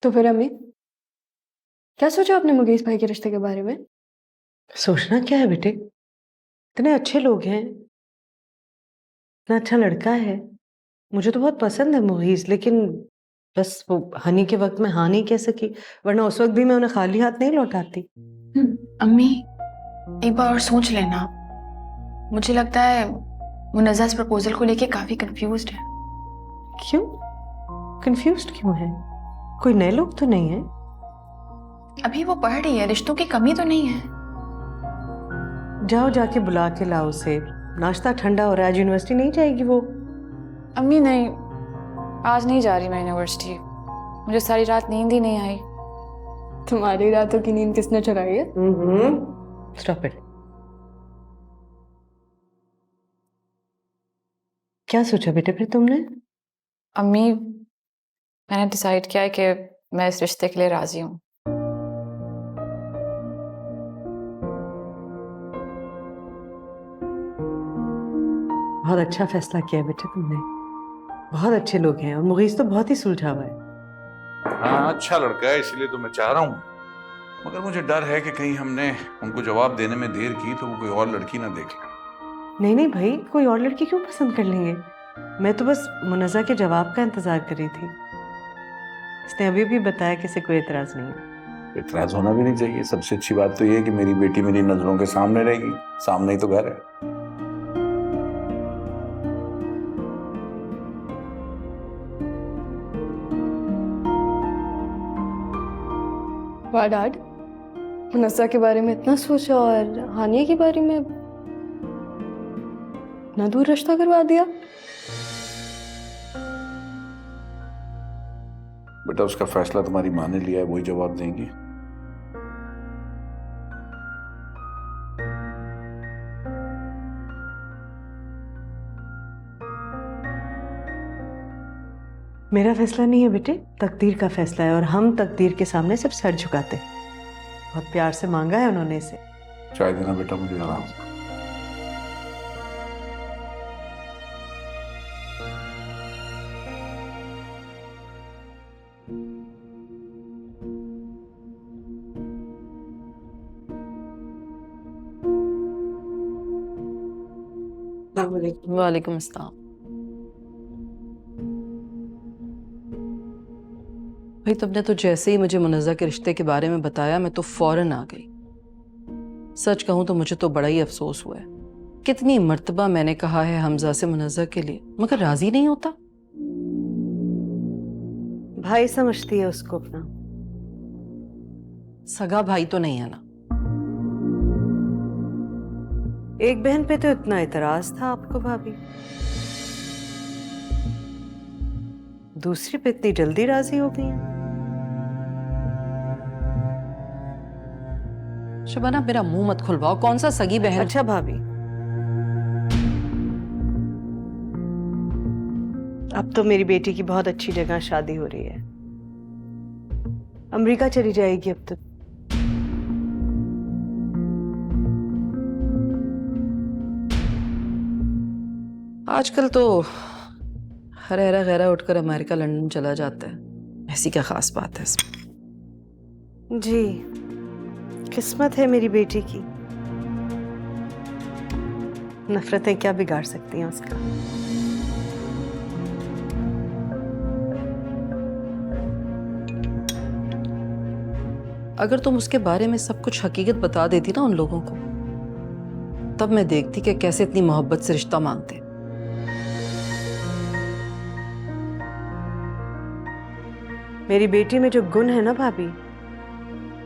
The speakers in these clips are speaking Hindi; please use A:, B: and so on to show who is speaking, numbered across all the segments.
A: तो फिर अम्मी, क्या सोचा आपने मुकेश भाई के रिश्ते के बारे में?
B: सोचना क्या है बेटे, इतने अच्छे लोग हैं, इतना अच्छा लड़का है। मुझे तो बहुत पसंद है मुगीस, लेकिन बस वो हनी के वक्त में हाँ नहीं कह सकी, वरना उस वक्त भी मैं उन्हें खाली हाथ नहीं लौटाती।
C: अम्मी, एक बार और सोच लेना। मुझे लगता है मुनज़्ज़ा इस प्रपोजल को लेके काफी कंफ्यूज्ड है।
B: क्यों कंफ्यूज्ड क्यों है? कोई नए लोग तो नहीं है?
C: अभी वो पढ़ रही है, रिश्तों की कमी तो नहीं है।
B: जाओ जाके बुला के लाओ उसे, नाश्ता ठंडा हो रहा है, आज यूनिवर्सिटी नहीं जाएगी वो?
C: अम्मी नहीं, आज नहीं जा रही मैं यूनिवर्सिटी। मुझे सारी रात नींद ही नहीं आई।
A: तुम्हारी रातों की नींद किसने चुराई है?
B: Stop it. क्या सोचा बेटे फिर तुमने?
C: अम्मी, मैंने डिसाइड किया है कि मैं इस रिश्ते के लिए राजी हूँ।
B: बहुत अच्छा फैसला किया है बेटे तुमने, बहुत अच्छे लोग हैं और मुगीस तो बहुत ही सुलझा हुआ है।
D: हाँ, अच्छा लड़का है, इसलिए तो मैं चाह रहा हूँ। मगर मुझे डर है कि कहीं हमने उनको जवाब देने में देर की तो वो कोई और लड़की ना देख ले।
B: नहीं नहीं भाई, कोई और लड़की क्यों पसंद कर लेंगे? मैं तो बस मुनज़्ज़ा के जवाब का इंतजार कर रही थी। इसने अभी भी बताया कि इसे कोई एतराज नहीं है।
D: इतराज होना भी नहीं चाहिए। सबसे अच्छी बात तो ये है कि मेरी बेटी मेरी नजरों के सामने रहेगी। सामने ही तो घर है।
A: वाह डैड, मुनस्सा के बारे में इतना सोचा और हानिया के बारे में इतना दूर रिश्ता करवा दिया।
D: बेटा, उसका फैसला तुम्हारी माँ ने लिया है, वही जवाब देंगी।
B: मेरा फैसला नहीं है बेटे, तकदीर का फैसला है और हम तकदीर के सामने सिर्फ सर झुकाते हैं। बहुत प्यार से मांगा है उन्होंने इसे।
D: चाय देना बेटा मुझे आराम से।
E: वालेकुम अस्सलाम। भाई तुमने तो जैसे ही मुझे मुनज़्ज़ा के रिश्ते के बारे में बताया मैं तो फौरन आ गई। सच कहूं तो मुझे तो बड़ा ही अफसोस हुआ है। कितनी मर्तबा मैंने कहा है हमजा से मुनज़्ज़ा के लिए, मगर राजी नहीं होता।
B: भाई समझती है उसको अपना।
E: सगा भाई तो नहीं है ना।
B: एक बहन पे तो इतना एतराज था आपको भाभी, दूसरी पे इतनी जल्दी राजी हो गई हैं।
E: शबाना मेरा मुंह मत खुलवाओ, कौन सा सगी बहन।
B: अच्छा भाभी, अब तो मेरी बेटी की बहुत अच्छी जगह शादी हो रही है, अमेरिका चली जाएगी अब तो।
E: आजकल तो हरेरा गैरा उठकर अमेरिका लंदन चला जाता है, ऐसी क्या खास बात है इसमें।
B: जी, किस्मत है मेरी बेटी की, नफरतें क्या बिगाड़ सकती हैं उसका।
E: अगर तुम उसके बारे में सब कुछ हकीकत बता देती ना उन लोगों को, तब मैं देखती कि कैसे इतनी मोहब्बत से रिश्ता मांगते।
B: मेरी बेटी में जो गुण है ना भाभी,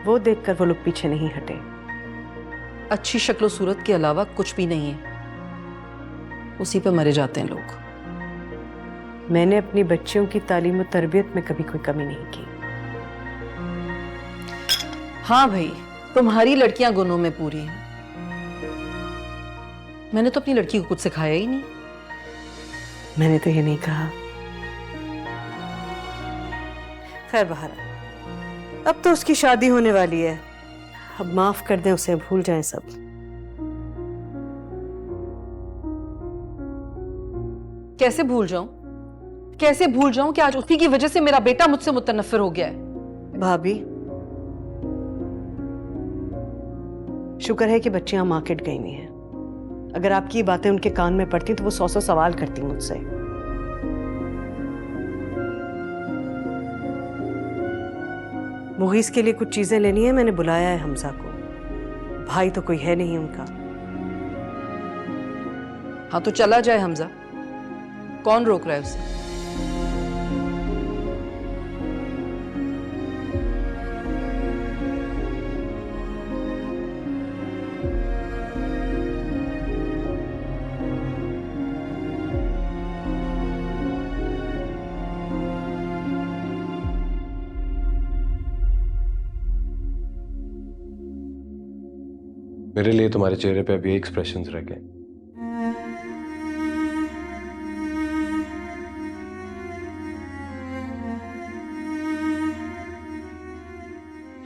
B: वो देखकर वो लोग पीछे नहीं हटे।
E: अच्छी शक्ल सूरत के अलावा कुछ भी नहीं है, उसी पे मरे जाते हैं लोग।
B: मैंने अपनी बच्चियों की तालीम और तरबियत में कभी कोई कमी नहीं की।
E: हाँ भाई, तुम्हारी लड़कियां गुनों में पूरी हैं। मैंने तो अपनी लड़की को कुछ सिखाया ही नहीं।
B: मैंने तो ये नहीं कहा। खैर बहर, अब तो उसकी शादी होने वाली है, अब माफ कर दें उसे, भूल जाएं सब।
E: कैसे भूल जाऊं? कैसे भूल जाऊं कि आज उसी की वजह से मेरा बेटा मुझसे मुतनफ्फिर हो गया है।
B: भाभी, शुक्र है कि बच्चियां मार्केट गई नहीं हैं। अगर आपकी ये बातें उनके कान में पड़ती तो वो 100 सवाल करती मुझसे। मुगीस के लिए कुछ चीजें लेनी है, मैंने बुलाया है हमजा को। भाई तो कोई है नहीं उनका।
E: हाँ तो चला जाए हमजा, कौन रोक रहा है उसे?
F: मेरे लिए तुम्हारे चेहरे पे अभी एक्सप्रेशंस रह गए।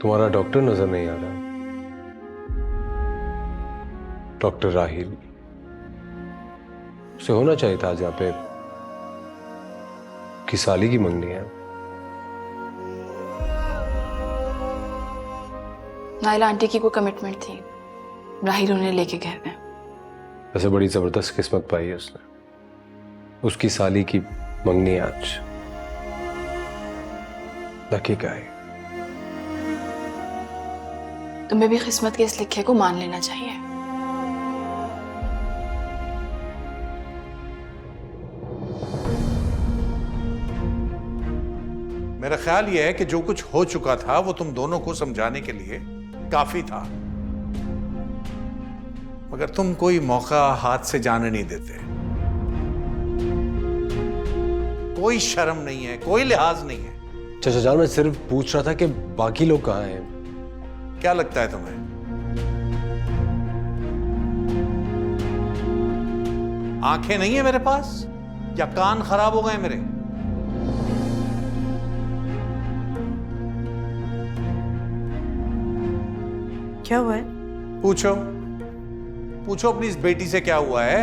F: तुम्हारा डॉक्टर नजर नहीं आ रहा। डॉक्टर राहिल, उसे होना चाहिए था आज यहाँ पे। कि साली की मंगनी है।
C: नायला आंटी की कोई कमिटमेंट थी, राहिल उन्हें लेके गए थे।
F: ऐसे बड़ी जबरदस्त किस्मत पाई है उसने। उसकी साली की मंगनी आज। Lucky guy.
C: तुम्हें भी किस्मत के इस लिखे को मान लेना चाहिए।
D: मेरा ख्याल यह है कि जो कुछ हो चुका था वो तुम दोनों को समझाने के लिए काफी था, मगर तुम कोई मौका हाथ से जाने नहीं देते। कोई शर्म नहीं है, कोई लिहाज नहीं है।
F: चाचा जान, मैं सिर्फ पूछ रहा था कि बाकी लोग कहाँ हैं।
D: क्या लगता है तुम्हें? आंखें नहीं है मेरे पास या कान खराब हो गए मेरे?
B: क्या हुआ है?
D: पूछो पूछो अपनी इस बेटी से क्या हुआ है।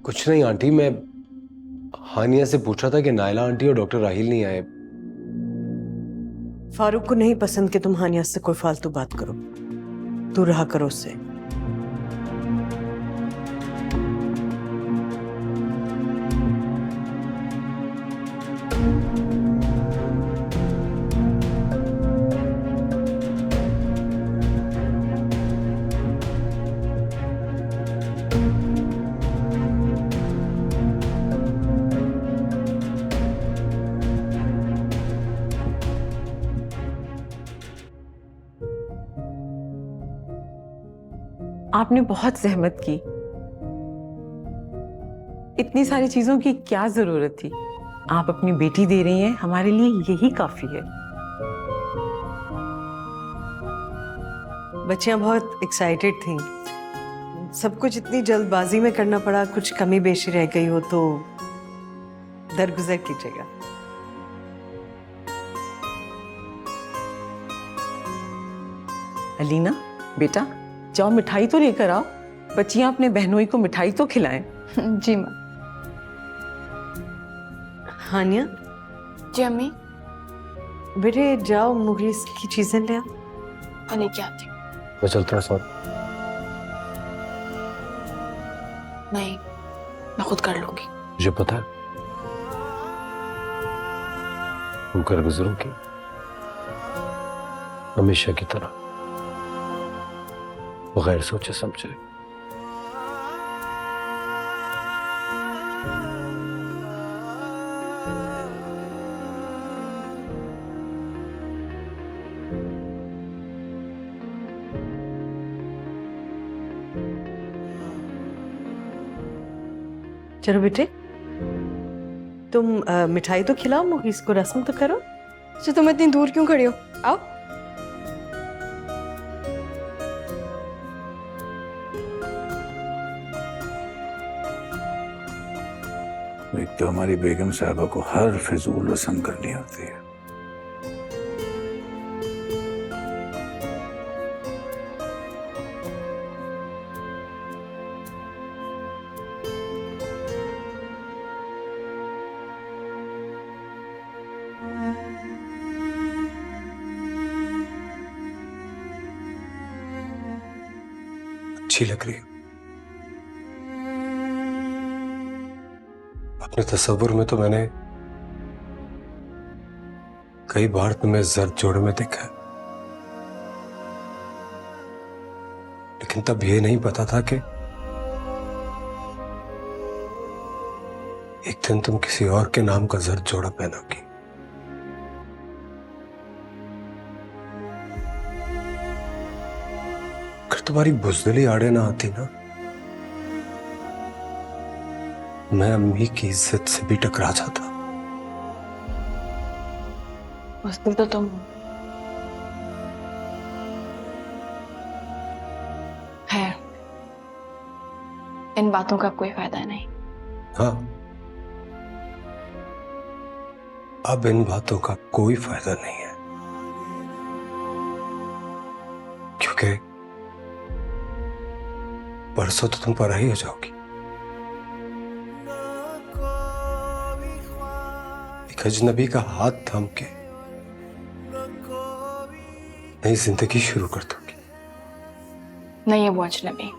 F: कुछ नहीं आंटी, मैं हानिया से पूछ रहा था कि नायला आंटी और डॉक्टर राहिल नहीं आए।
B: फारूक को नहीं पसंद कि तुम हानिया से कोई फालतू बात करो। दूर रहा करो उससे।
G: आपने बहुत जहमत की। इतनी सारी चीजों की क्या जरूरत थी? आप अपनी बेटी दे रही हैं, हमारे लिए यही काफी है।
B: बच्चियां बहुत एक्साइटेड थीं। सब कुछ इतनी जल्दबाजी में करना पड़ा, कुछ कमी बेशी रह गई हो तो दरगुजर कीजिएगा।
G: अलीना बेटा, जाओ मिठाई तो लेकर आओ। बच्चियां अपने बहनोई को मिठाई तो खिलाएं।
A: जी माँ।
B: हानिया,
C: जी अम्मी,
B: बेटे जाओ मुगीस की चीजें ले आओ।
C: और लेके आती हूँ।
F: मैं चलता हूँ साथ।
C: नहीं, मैं खुद कर लूंगी।
F: मुझे पता है तुम कर गुजरोगी हमेशा की तरह, बगैर सोचे समझे।
B: चलो बेटे, तुम मिठाई तो खिलाओ मुगीस को, रस्म तो करो।
A: अच्छा तुम इतनी दूर क्यों खड़ी हो? आओ।
D: एक तो हमारी बेगम साहबा को हर फिजूल रस्म करनी होती है।
F: अच्छी लग रही हो। अपने तस्वुर में तो मैंने कई बार तुम्हें जर्द जोड़े में देखा है, लेकिन तब ये नहीं पता था कि एक दिन तुम किसी और के नाम का जर्द जोड़ा पहनोगी। अगर तुम्हारी बुज़दिली आड़े ना आती ना, मैं अम्मी की इज्जत से भी टकरा जाता।
C: उस दिन तो तुम खैर, इन बातों का कोई फायदा नहीं।
F: हाँ, अब इन बातों का कोई फायदा नहीं है, क्योंकि परसों तो तुम पराई हो जाओगी। एक अजनबी का हाथ थाम के नई जिंदगी शुरू कर दोगी।
C: नहीं है वो अजनबी।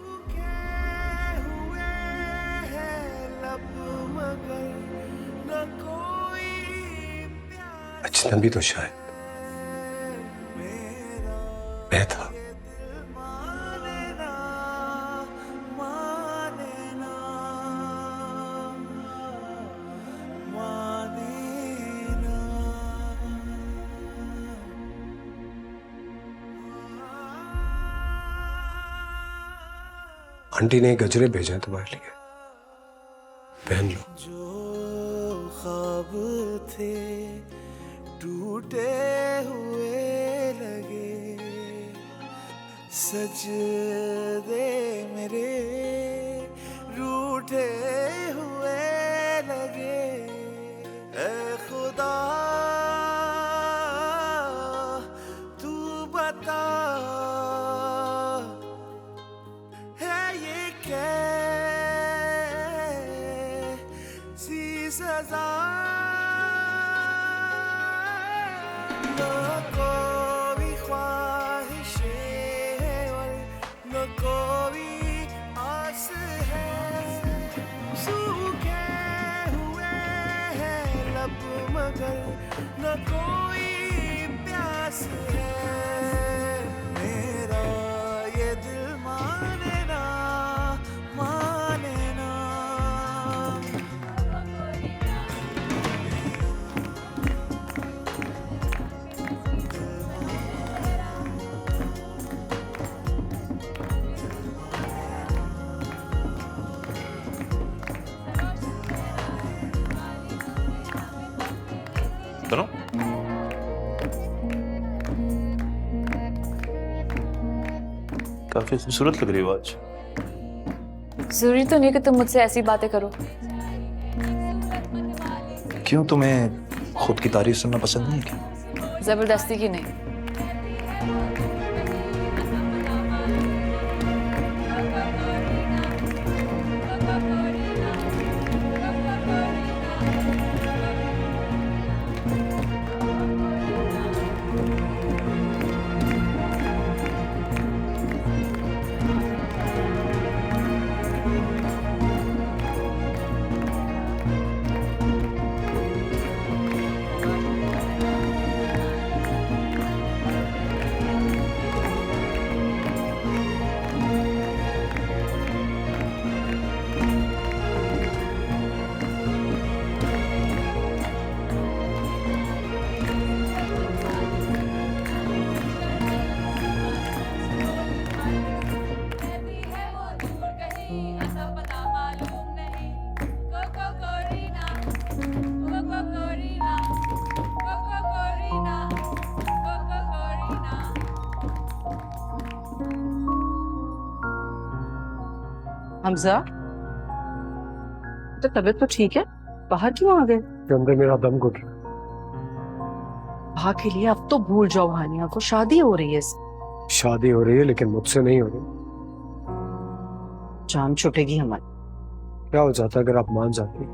F: अजनबी तो शायद मैं था। आंटी ने गजरे भेजे हैं तुम्हारे लिए, पहन लो।
H: जो ख्वाब थे टूटे हुए लगे, सजदे मेरे रूठे हुए लगे। ऐ खुदा तू बता, है ये कैसी सजा। न कोई ख्वाहिशें हैं और न कोई आस है, सूखे हुए हैं लब मगर न कोई प्यास है। मेरा ये दिल माने ना माने ना।
I: सुनो, काफी खूबसूरत लग रही हो आज।
A: जरूरी तो नहीं कि तुम मुझसे ऐसी बातें करो।
I: क्यों, तुम्हें खुद की तारीफ सुनना पसंद नहीं है क्या?
A: जबरदस्ती की नहीं।
E: हमजा, तो तबीयत तो ठीक है, बाहर क्यों आ गए?
F: के अंदर मेरा दम घुट रहा है।
E: बाहर के लिए अब तो भूल जाओ, हानिया को शादी हो रही है।
F: शादी हो रही है लेकिन मुझसे नहीं हो रही।
E: जान छुटेगी हमारी।
F: क्या हो जाता अगर आप मान जाती?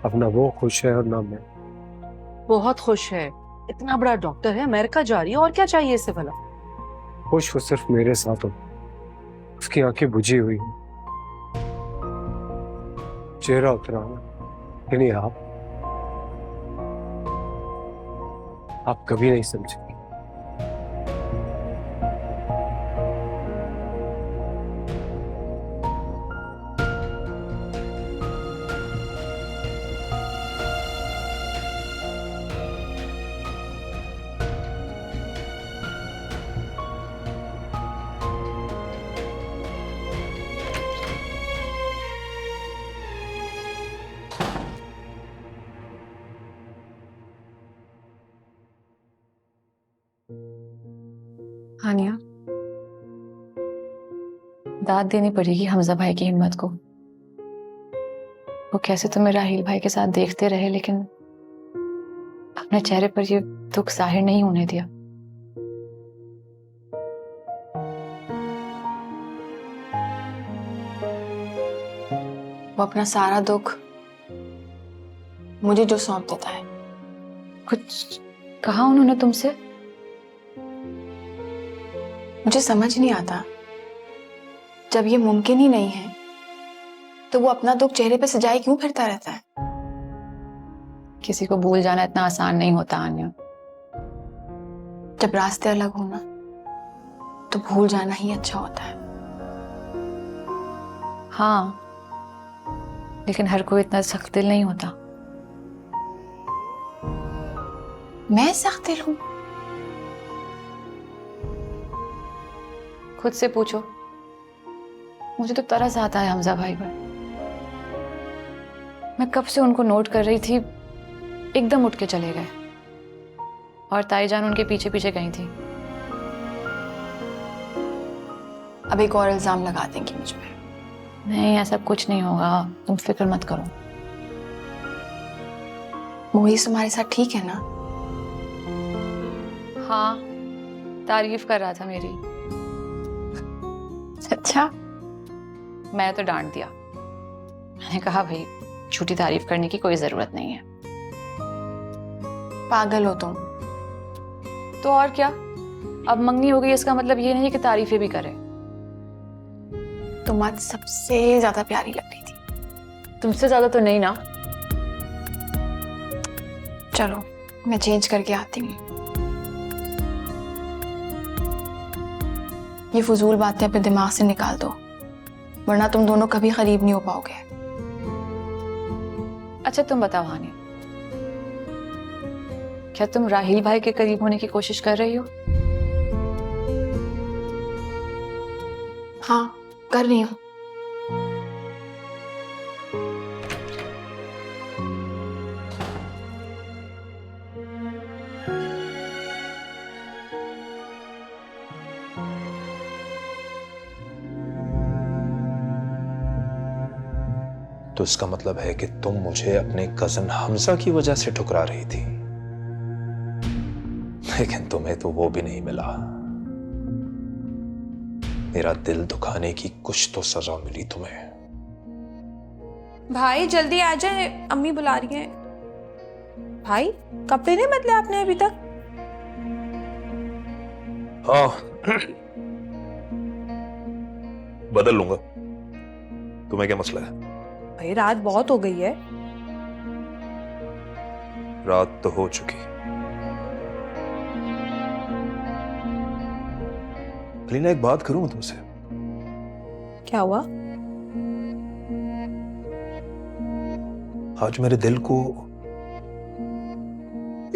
F: अब ना वो खुश है और ना मैं।
E: बहुत खुश है, इतना बड़ा डॉक्टर है, अमेरिका जा रही है, और क्या चाहिए इससे भला।
F: खुश वो सिर्फ मेरे साथ हो। उसकी आंखें बुझी हुई हैं, चेहरा उतरा हुआ है। लेकिन आप कभी नहीं समझेंगे।
C: हानिया, दाद देनी पड़ेगी हमजा भाई की हिम्मत को। वो कैसे तुम्हें राहील भाई के साथ देखते रहे, लेकिन अपने चेहरे पर ये दुख जाहिर नहीं होने दिया। वो अपना सारा दुख मुझे जो सौंप देता है। कुछ कहा उन्होंने तुमसे? मुझे समझ नहीं आता, जब ये मुमकिन ही नहीं है तो वो अपना दुख चेहरे पे सजाए क्यों फिरता रहता है? किसी को भूल जाना इतना आसान नहीं होता आन्या। जब रास्ते अलग हो ना, तो भूल जाना ही अच्छा होता है। हाँ, लेकिन हर कोई इतना सख्त दिल नहीं होता। मैं सख्त दिल हूं? खुद से पूछो। मुझे तो तरस आता है हमजा भाई पर। मैं कब से उनको नोट कर रही थी, एकदम उठ के चले गए और ताईजान उनके पीछे पीछे गई थी। अब एक और इल्जाम लगा देंगी मुझ पे। नहीं, ऐसा कुछ नहीं होगा, तुम फिक्र मत करो। मोहित तुम्हारे साथ ठीक है ना? हाँ, तारीफ कर रहा था मेरी। अच्छा, मैं तो डांट दिया। मैंने कहा भाई, झूठी तारीफ करने की कोई जरूरत नहीं है। पागल हो तुम। तो और क्या, अब मंगनी हो गई इसका मतलब ये नहीं कि तारीफें भी करे। तुम आज सबसे ज्यादा प्यारी लग रही थी। तुमसे ज्यादा तो नहीं ना? चलो, मैं चेंज करके आती हूँ। ये फजूल बातें अपने दिमाग से निकाल दो, वरना तुम दोनों कभी करीब नहीं हो पाओगे। अच्छा तुम बताओ हानिया, क्या तुम राहील भाई के करीब होने की कोशिश कर रही हो? हाँ, कर रही हूँ।
I: तो इसका मतलब है कि तुम मुझे अपने कजन हमजा की वजह से ठुकरा रही थी, लेकिन तुम्हें तो वो भी नहीं मिला। मेरा दिल दुखाने की कुछ तो सजा मिली तुम्हें।
J: भाई जल्दी आ जाए, अम्मी बुला रही हैं। भाई कपड़े नहीं बदले आपने अभी तक?
I: हाँ, बदल लूंगा। तुम्हें क्या मसला है?
J: भाई रात बहुत हो गई है।
I: रात तो हो चुकी। अलीना, एक बात करूं मैं तुमसे?
J: क्या हुआ?
I: आज मेरे दिल को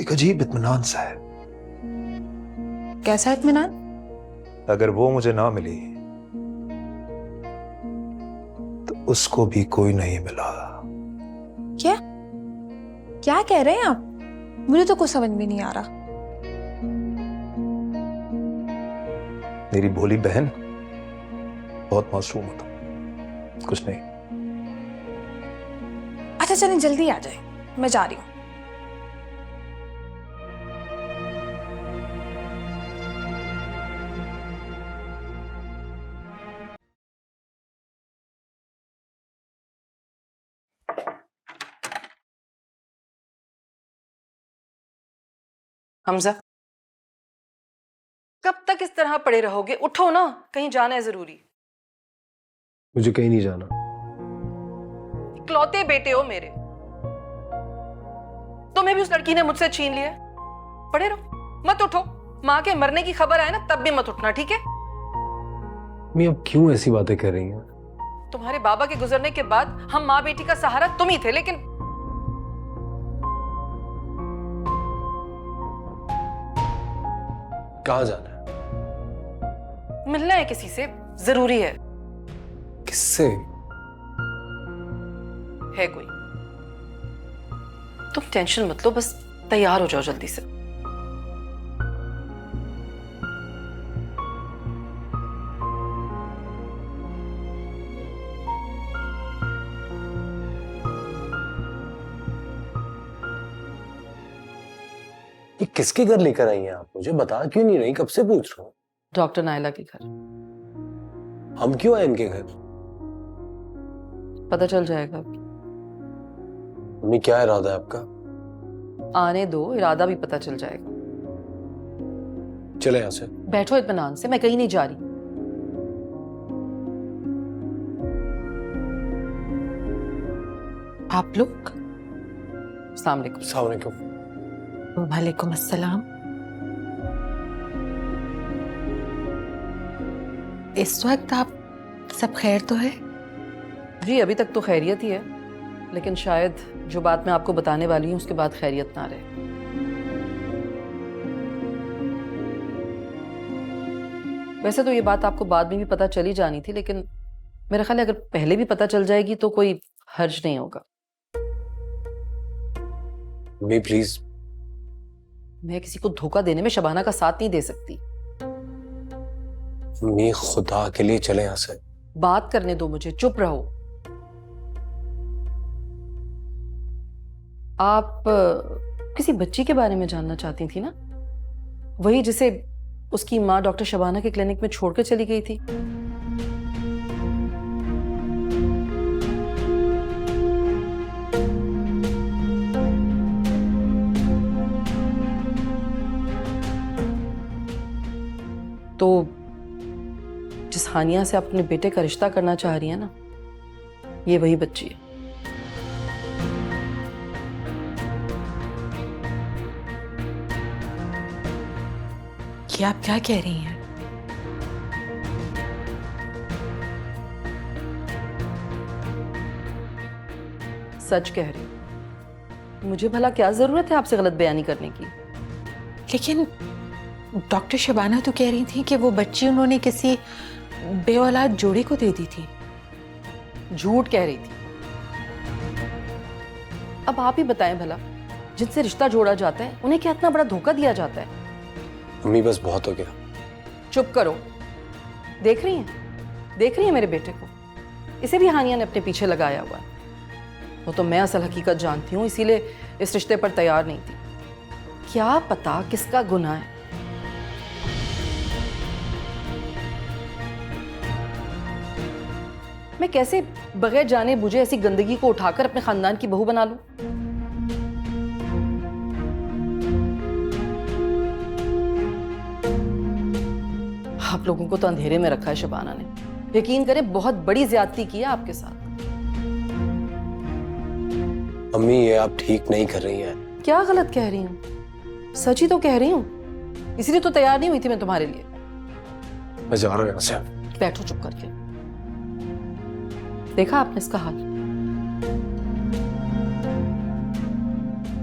I: एक अजीब इत्मीनान सा है।
J: कैसा इत्मीनान?
I: अगर वो मुझे ना मिली तो उसको भी कोई नहीं मिला।
J: क्या क्या कह रहे हैं आप? मुझे तो कुछ समझ में नहीं आ रहा।
I: मेरी भोली बहन, बहुत मासूम हो तुम। कुछ नहीं।
J: अच्छा चलें, जल्दी आ जाए, मैं जा रही हूँ।
E: हमजा, कब तक इस तरह पड़े रहोगे? उठो ना, कहीं जाना है जरूरी।
F: मुझे कहीं नहीं जाना।
E: इकलौते बेटे हो मेरे, तुम्हें भी उस लड़की ने मुझसे छीन लिया। पड़े रहो, मत उठो। माँ के मरने की खबर आए ना तब भी मत उठना, ठीक है?
F: मैं अब क्यों ऐसी बातें कर रही हैं?
E: तुम्हारे बाबा के गुजरने के बाद हम माँ बेटी का सहारा तुम ही थे, लेकिन
F: कहाँ जाना है?
E: मिलना है किसी से, जरूरी है।
F: किससे?
E: है कोई। तुम टेंशन मत लो, बस तैयार हो जाओ जल्दी से।
F: ये किसके घर लेकर आई हैं आप? मुझे बता क्यों नहीं रही? कब से पूछ रहा हूँ।
E: डॉक्टर नायला के घर।
F: हम क्यों आए इनके घर?
E: पता चल जाएगा।
F: मम्मी क्या इरादा है आपका?
E: आने दो, इरादा भी पता चल जाएगा।
F: चले यहाँ से।
E: बैठो इत्मीनान से, मैं कहीं नहीं जा रही।
G: आप लोग?
E: अस्सलाम वालेकुम।
F: अस्सलाम वालेकुम।
G: वालेकुम अस्सलाम। इस वक्त आप सब खैर तो है?
E: जी अभी तक तो खैरियत ही है, लेकिन शायद जो बात मैं आपको बताने वाली हूँ उसके बाद खैरियत ना रहे। वैसे तो ये बात आपको बाद में भी पता चली जानी थी, लेकिन मेरा ख्याल है अगर पहले भी पता चल जाएगी तो कोई हर्ज नहीं होगा।
F: Mummy please.
E: मैं किसी को धोखा देने में शबाना का साथ नहीं दे सकती।
F: मम्मी खुदा के लिए चले यहाँ से।
E: बात करने दो मुझे, चुप रहो। आप किसी बच्ची के बारे में जानना चाहती थी ना? वही जिसे उसकी माँ डॉक्टर शबाना के क्लिनिक में छोड़कर चली गई थी। तो जिस हानिया से अपने बेटे का रिश्ता करना चाह रही है ना, ये वही बच्ची है।
G: ये आप क्या कह रही हैं?
E: सच कह रही हूं। मुझे भला क्या जरूरत है आपसे गलत बयानी करने की?
G: लेकिन डॉक्टर शबाना तो कह रही थी कि वो बच्ची उन्होंने किसी बेऔलाद जोड़े को दे दी थी।
E: झूठ कह रही थी। अब आप ही बताएं भला, जिनसे रिश्ता जोड़ा जाता है उन्हें क्या इतना बड़ा धोखा दिया जाता है?
F: मम्मी बस बहुत हो गया।
E: चुप करो। देख रही हैं मेरे बेटे को? इसे भी हानिया ने अपने पीछे लगाया हुआ है। वो तो मैं असल हकीकत जानती हूँ, इसीलिए इस रिश्ते पर तैयार नहीं थी। क्या पता किसका गुनाह है। मैं कैसे बगैर जाने बुझे ऐसी गंदगी को उठाकर अपने खानदान की बहू बना लूं? आप लोगों को तो अंधेरे में रखा है शबाना ने। यकीन करें बहुत बड़ी ज्यादती की है आपके साथ।
F: मम्मी ये आप ठीक नहीं कर रही हैं।
E: क्या गलत कह रही हूँ? सच ही तो कह रही हूँ, इसलिए तो तैयार नहीं हुई थी मैं तुम्हारे लिए।
F: मैं जा रहा हूँ यहाँ से।
E: बैठो चुप करके। देखा आपने इसका हाल?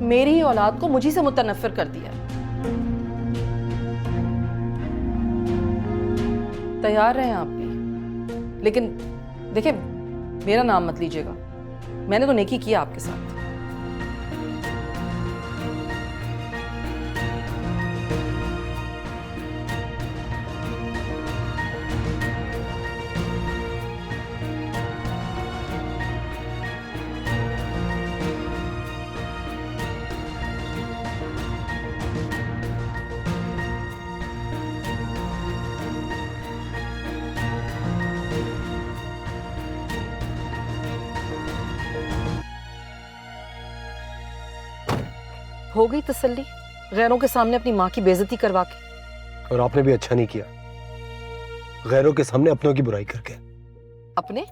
E: मेरी ही औलाद को मुझी से मुतनफ्फिर कर दिया। तैयार रहें आप भी, लेकिन देखिए मेरा नाम मत लीजिएगा। मैंने तो नेकी किया आपके साथ। हो गई तसल्ली गैरों के सामने अपनी माँ की बेइज्जती करवा के?
F: और आपने भी अच्छा नहीं किया, गैरों के सामने अपनों की बुराई करके।
E: अपने?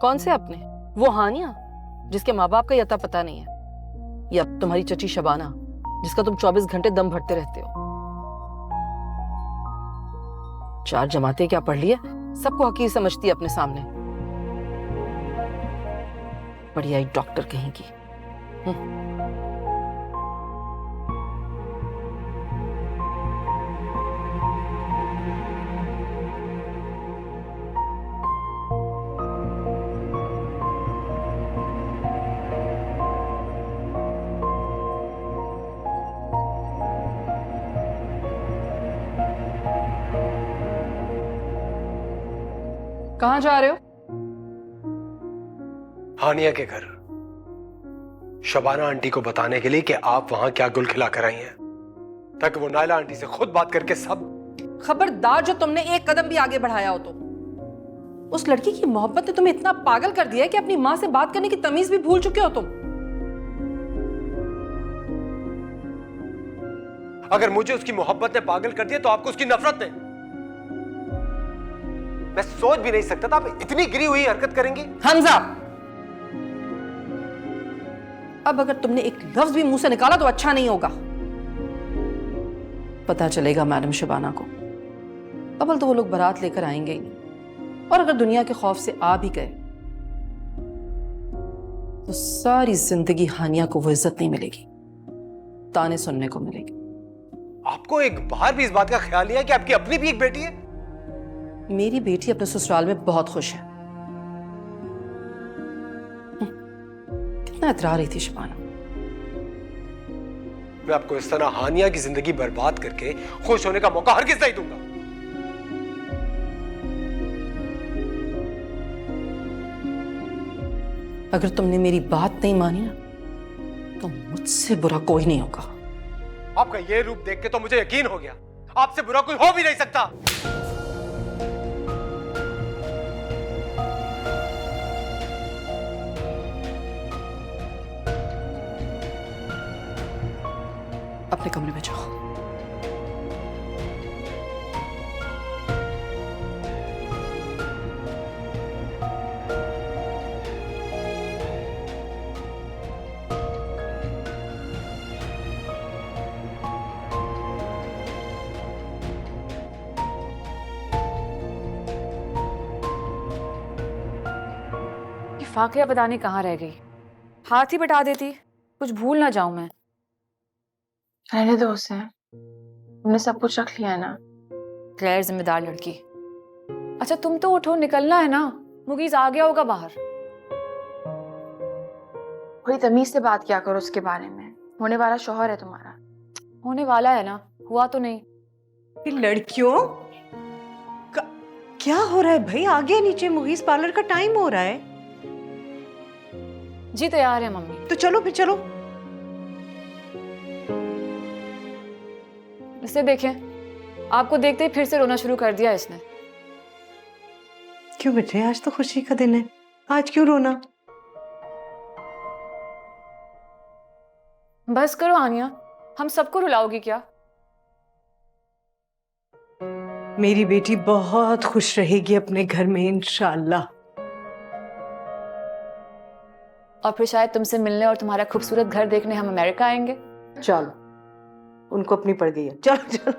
E: कौन से अपने? वो हानिया जिसके माँ बाप का ये अता पता नहीं है, या तुम्हारी चची शबाना जिसका तुम 24 घंटे दम भरते रहते हो। 4 जमातें क्या पढ़ लिया, सबको हकीर समझती है अपने सामने। बढ़िया एक डॉक्टर कहीं की। कहाँ जा रहे हो?
F: हानिया के घर, शबाना आंटी को बताने के लिए कि आप वहां क्या गुल खिला कर आई हैं, ताकि वो नायला आंटी से खुद बात करके सब।
E: खबरदार जो तुमने एक कदम भी आगे बढ़ाया हो तो। उस लड़की की मोहब्बत ने तुम्हें इतना पागल कर दिया है कि अपनी माँ से बात करने की तमीज भी भूल चुके हो तुम।
F: अगर मुझे उसकी मोहब्बत ने पागल कर दिया तो आपको उसकी नफरत ने। मैं सोच भी नहीं सकता था आप इतनी गिरी हुई हरकत करेंगी।
E: हमजा, अब अगर तुमने एक लफ्ज भी मुंह से निकाला तो अच्छा नहीं होगा। पता चलेगा मैडम शबाना को। अव्वल तो वो लोग बारात लेकर आएंगे ही नहीं, और अगर दुनिया के खौफ से आ भी गए तो सारी जिंदगी हानिया को वो इज्जत नहीं मिलेगी, ताने सुनने को मिलेगी।
F: आपको एक बार भी इस बात का ख्याल नहीं है कि आपकी अपनी भी एक बेटी है?
E: मेरी बेटी अपने ससुराल में बहुत खुश है। कितना इतरा रही थी शबाना।
F: मैं आपको इस तरह हानिया की जिंदगी बर्बाद करके खुश होने का मौका हरगिज़ नहीं दूंगा।
E: अगर तुमने मेरी बात नहीं मानी ना तो मुझसे बुरा कोई नहीं होगा।
F: आपका ये रूप देख के तो मुझे यकीन हो गया, आपसे बुरा कोई हो भी नहीं सकता।
E: अपने कमरे में जाओ।
C: फाकिया पता नहीं कहाँ रह गई, हाथ ही बटा देती, कुछ भूल ना जाऊं मैं। रहने दो उसे, तुमने सब कुछ रख लिया है ना। गैर जिम्मेदार लड़की। अच्छा तुम तो उठो, निकलना है ना, मुगीज आ गया होगा बाहर। थोड़ी तमीज से बात किया करो उसके बारे में, होने वाला शौहर है तुम्हारा। होने वाला है ना, हुआ तो नहीं।
B: लड़कियों क्या हो रहा है भाई? आगे नीचे मुगीज पार्लर का टाइम हो रहा है।
C: जी तैयार है मम्मी।
B: तो चलो फिर चलो।
C: इसे देखें, आपको देखते ही फिर से रोना शुरू कर दिया इसने।
B: क्यों बेटे, आज तो खुशी का दिन है, आज क्यों रोना?
C: बस करो आनिया, हम सबको रुलाओगी क्या?
B: मेरी बेटी बहुत खुश रहेगी अपने घर में इंशाअल्लाह।
C: और फिर शायद तुमसे मिलने और तुम्हारा खूबसूरत घर देखने हम अमेरिका आएंगे।
B: चलो, उनको अपनी पड़ गई है। चलो चलो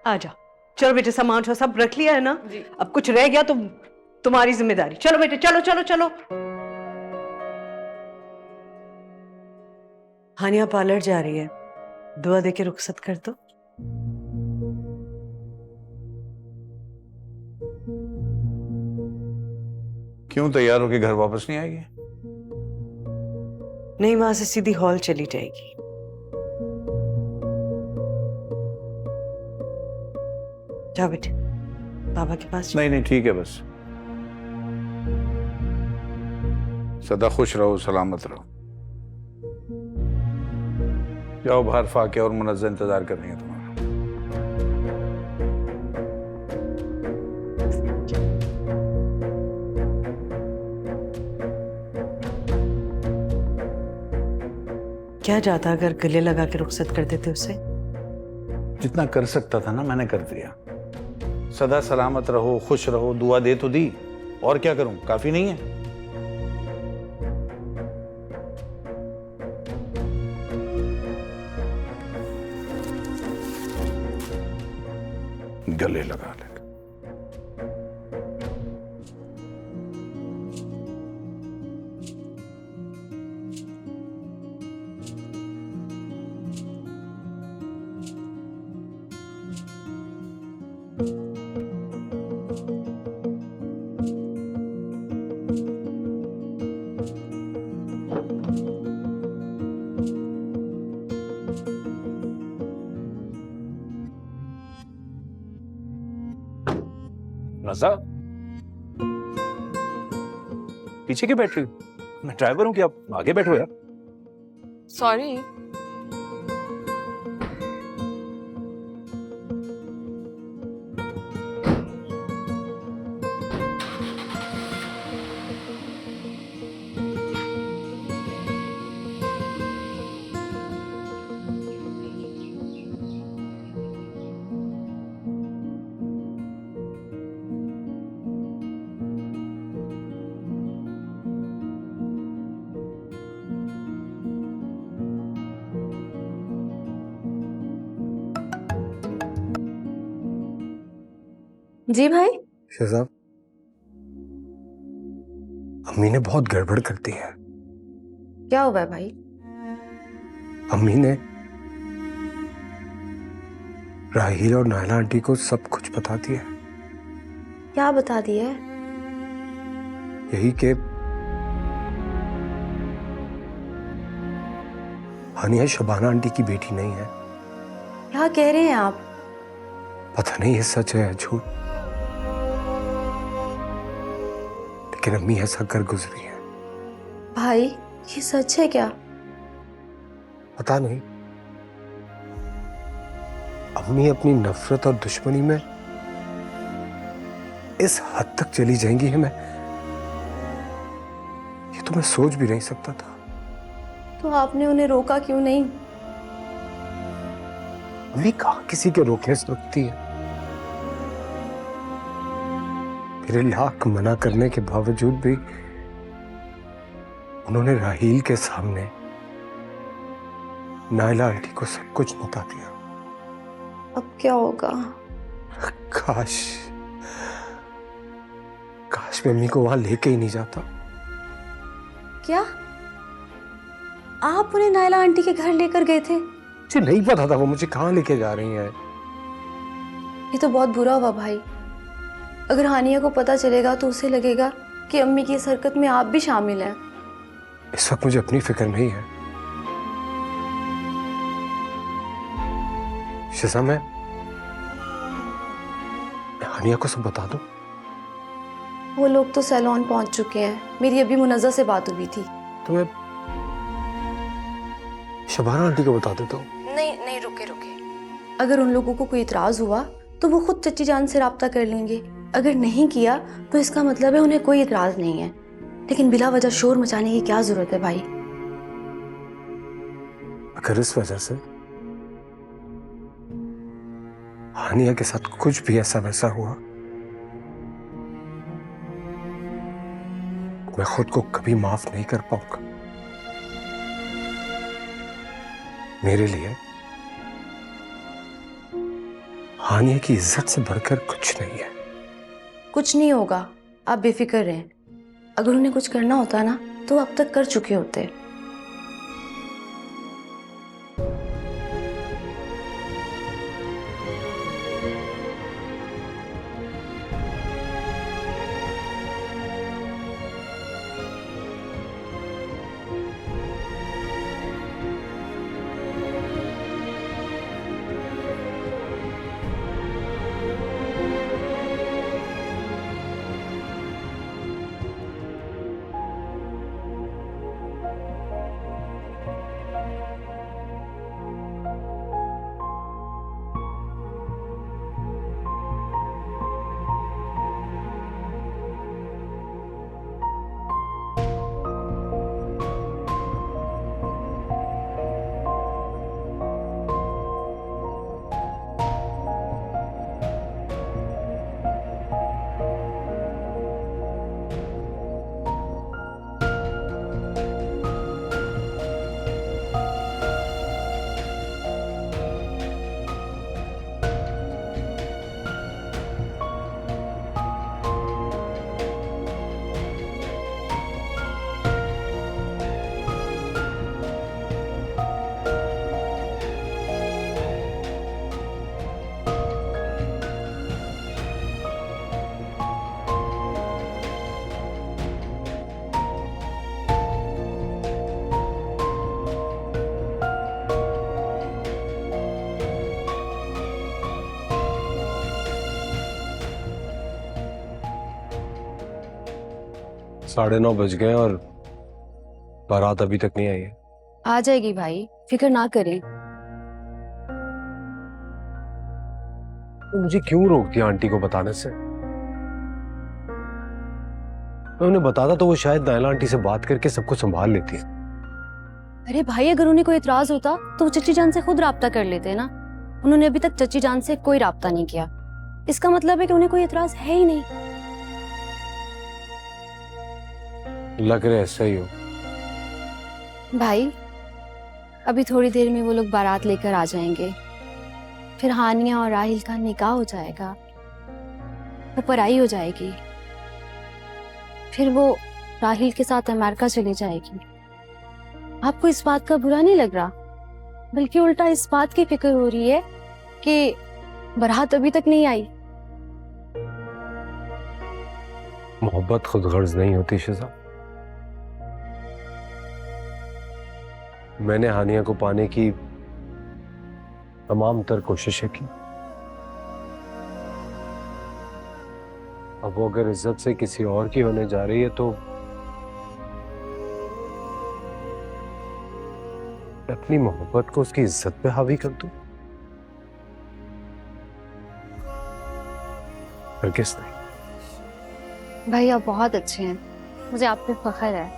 B: आ जाओ। चलो बेटे, सामान सब रख लिया है ना? अब कुछ रह गया तो तुम्हारी जिम्मेदारी। चलो बेटे, चलो चलो चलो। हानिया पार्लर जा रही है, दुआ देके रुखसत कर दो।
D: क्यों तैयार होके घर वापस नहीं आएगी?
B: नहीं, वहां से सीधी हॉल चली जाएगी। जाओ बेटे, बाबा के पास।
D: नहीं नहीं ठीक है, बस सदा खुश रहो, सलामत रहो। जाओ बाहर, फाकिया और मुनज़्ज़ा इंतजार कर रही है तुम्हारा।
B: क्या जाता अगर गले लगा के रुखसत कर देते उसे?
D: जितना कर सकता था ना मैंने कर दिया। सदा सलामत रहो, खुश रहो, दुआ दे तो दी, और क्या करूं? काफी नहीं है? गले लगा ले।
I: नज़ा, पीछे क्यों बैठ रही हो? मैं ड्राइवर हूँ कि आप आगे बैठो यार।
J: सॉरी।
A: जी भाई।
F: शहजाद, अम्मी ने बहुत गड़बड़ कर दी है।
A: क्या हुआ है भाई?
F: अम्मी ने राहील और नायला आंटी को सब कुछ बता दिया।
A: क्या बता दिया है?
F: यही कि हानिया शबाना आंटी की बेटी नहीं है।
A: क्या कह रहे हैं आप?
F: पता नहीं ये सच है या झूठ, लेकिन अम्मी ऐसा कर गुजरी है।
A: भाई ये सच है क्या?
F: पता नहीं, अम्मी अपनी नफरत और दुश्मनी में इस हद तक चली जाएंगी है, ये तो मैं सोच भी नहीं सकता था।
A: तो आपने उन्हें रोका क्यों नहीं?
F: अम्मी कहाँ किसी के रोकने से रुकती है। मेरे लाख मना करने के बावजूद भी उन्होंने राहील के सामने नायला आंटी को सब कुछ बता दिया।
A: अब क्या होगा?
F: काश काश मैं अम्मी को वहां लेके ही नहीं जाता।
A: क्या आप उन्हें नायला आंटी के घर लेकर गए थे?
F: मुझे नहीं पता था वो मुझे कहाँ लेके जा रही हैं।
A: ये तो बहुत बुरा हुआ भाई। अगर हानिया को पता चलेगा तो उसे लगेगा कि अम्मी की इस हरकत में आप भी शामिल हैं।
F: इस वक्त मुझे अपनी फिक्र नहीं है। शिजा, मैं हानिया को सब बता दूं?
A: वो लोग तो सैलून पहुंच चुके हैं। मेरी अभी मुनज़्ज़ा से बात हुई थी।
F: तो मैं शबाना आंटी को बता देता हूँ।
A: नहीं नहीं, रुके रुके। अगर उन लोगों को कोई इतराज हुआ तो वो खुद चच्ची जान से राब्ता कर लेंगे। अगर नहीं किया तो इसका मतलब है उन्हें कोई इतराज नहीं है। लेकिन बिला वजह शोर मचाने की क्या जरूरत है भाई?
F: अगर इस वजह से हानिया के साथ कुछ भी ऐसा वैसा हुआ, मैं खुद को कभी माफ नहीं कर पाऊंगा। मेरे लिए हानिया की इज्जत से बढ़कर कुछ नहीं है।
A: कुछ नहीं होगा, आप बेफिक्र रहें। अगर उन्हें कुछ करना होता ना तो अब तक कर चुके होते।
F: 9:30 बज गए और बारात अभी तक नहीं आई है।
A: आ जाएगी भाई, फिक्र ना करें।
F: तो मुझे क्यों रोक दिया आंटी को बताने से? मैं उन्हें बताता तो वो शायद नायला आंटी से बात करके सब कुछ संभाल लेती है।
A: अरे भाई, अगर उन्हें कोई इतराज होता तो वो चच्ची जान से खुद राब्ता कर लेते ना। उन्होंने अभी तक चच्ची जान से कोई राब्ता नहीं किया। इसका मतलब है कि उन्हें कोई इतराज है ही नहीं।
F: लग रहा है ऐसा ही हो।
A: भाई, अभी थोड़ी देर में वो लोग बारात लेकर आ जाएंगे, फिर हानिया और राहिल का निकाह हो जाएगा, वो पराई हो जाएगी, फिर वो राहिल के साथ अमेरिका चली जाएगी। आपको इस बात का बुरा नहीं लग रहा, बल्कि उल्टा इस बात की फिक्र हो रही है कि बारात अभी तक नहीं आई।
F: मोहब्बत खुद गर्ज नहीं होती शिजा। मैंने हानिया को पाने की तमाम तर कोशिशें की। अब वो अगर इज्जत से किसी और की होने जा रही है तो अपनी मोहब्बत को उसकी इज्जत पे हावी कर दूं? हरगिज़ नहीं।
A: भाई, आप बहुत अच्छे हैं, मुझे आप पे फख्र है।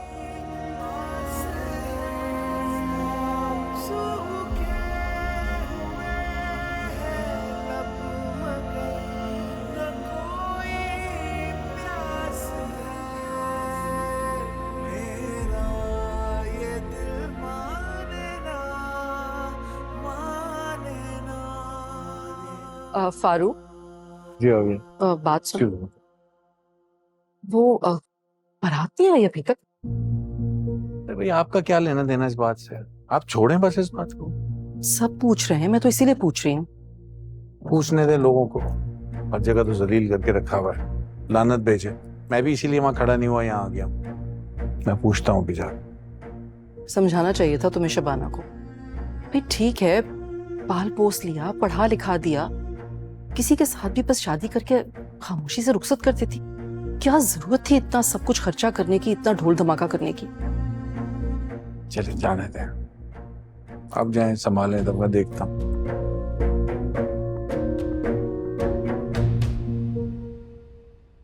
E: फारूक,
F: जी आ गया।
E: बात सुन, वो बारात नहीं आई अभी तक।
D: अरे भाई, आपका क्या लेना देना इस बात से? आप छोड़ें बस इस बात को।
E: सब पूछ रहे हैं, मैं तो इसीलिए पूछ रही हूँ।
D: पूछने दे लोगों को, हर जगह तो जलील करके रखा हुआ है, लानत भेजे। मैं भी इसीलिए वहां खड़ा नहीं हुआ, यहाँ आ गया। मैं पूछता हूँ बिजा।
E: समझाना चाहिए था तुम्हें शबाना को। भाई ठीक है, पाल पोस लिया, पढ़ा लिखा दिया, किसी के साथ भी बस शादी करके खामोशी से रुखसत कर देती। क्या जरूरत थी इतना सब कुछ खर्चा करने की, इतना ढोल धमाका करने की?
D: चलिए जाने दें, अब जाएं, संभालें, तब मैं देखता हूँ।